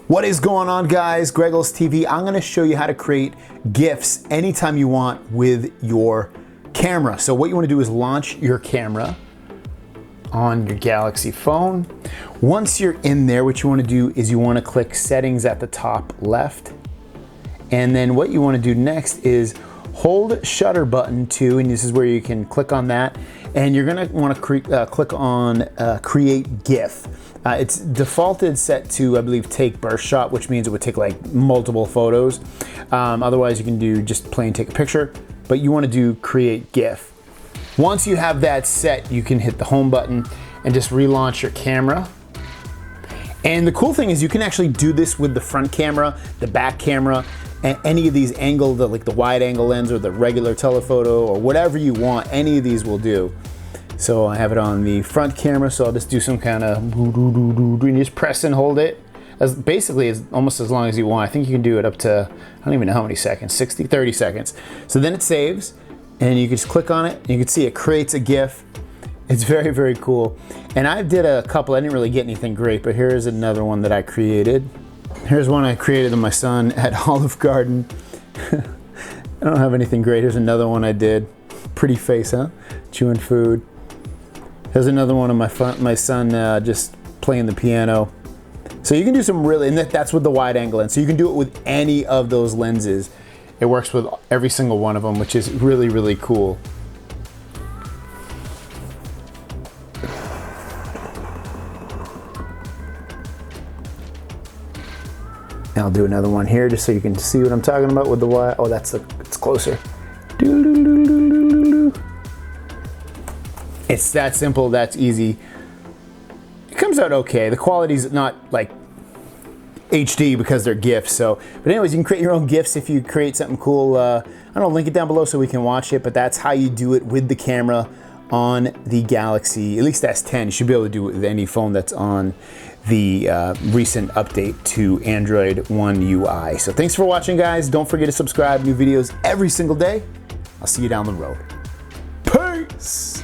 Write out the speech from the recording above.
What is going on, guys? GregglesTV. I'm gonna show you how to create GIFs anytime you want with your camera. So what you wanna do is launch your camera on your Galaxy phone. Once you're in there, what you wanna do is you wanna click settings at the top left. And then what you wanna do next is hold shutter button 2, and this is where you can click on that. And you're gonna wanna click on create GIF. It's defaulted set to, I believe, take burst shot, which means it would take like multiple photos. Otherwise you can do just plain take a picture, but you wanna do create GIF. Once you have that set, you can hit the home button and just relaunch your camera. And the cool thing is you can actually do this with the front camera, the back camera, and any of these angled, like the wide angle lens or the regular telephoto or whatever you want, any of these will do. So I have it on the front camera, so I'll just do some kind of and you just press and hold it. Basically, it's almost as long as you want. I think you can do it up to, I don't even know how many seconds, 30 seconds. So then it saves, and you can just click on it, and you can see it creates a GIF. It's very, very cool. And I did a couple, I didn't really get anything great, but here's another one that I created. Here's one I created of my son at Olive Garden. I don't have anything great. Here's another one I did. Pretty face, huh? Chewing food. Here's another one of my son just playing the piano. So you can do some really, and that's with the wide angle lens. So you can do it with any of those lenses. It works with every single one of them, which is really, really cool. And I'll do another one here just so you can see what I'm talking about with the wide. Oh, it's closer. It's that simple, that's easy. It comes out okay. The quality's not like HD because they're GIFs, so. But anyways, you can create your own GIFs if you create something cool. I don't know, link it down below so we can watch it, but that's how you do it with the camera on the Galaxy, at least S10. You should be able to do it with any phone that's on the recent update to Android One UI. So thanks for watching, guys. Don't forget to subscribe, new videos every single day. I'll see you down the road. Peace!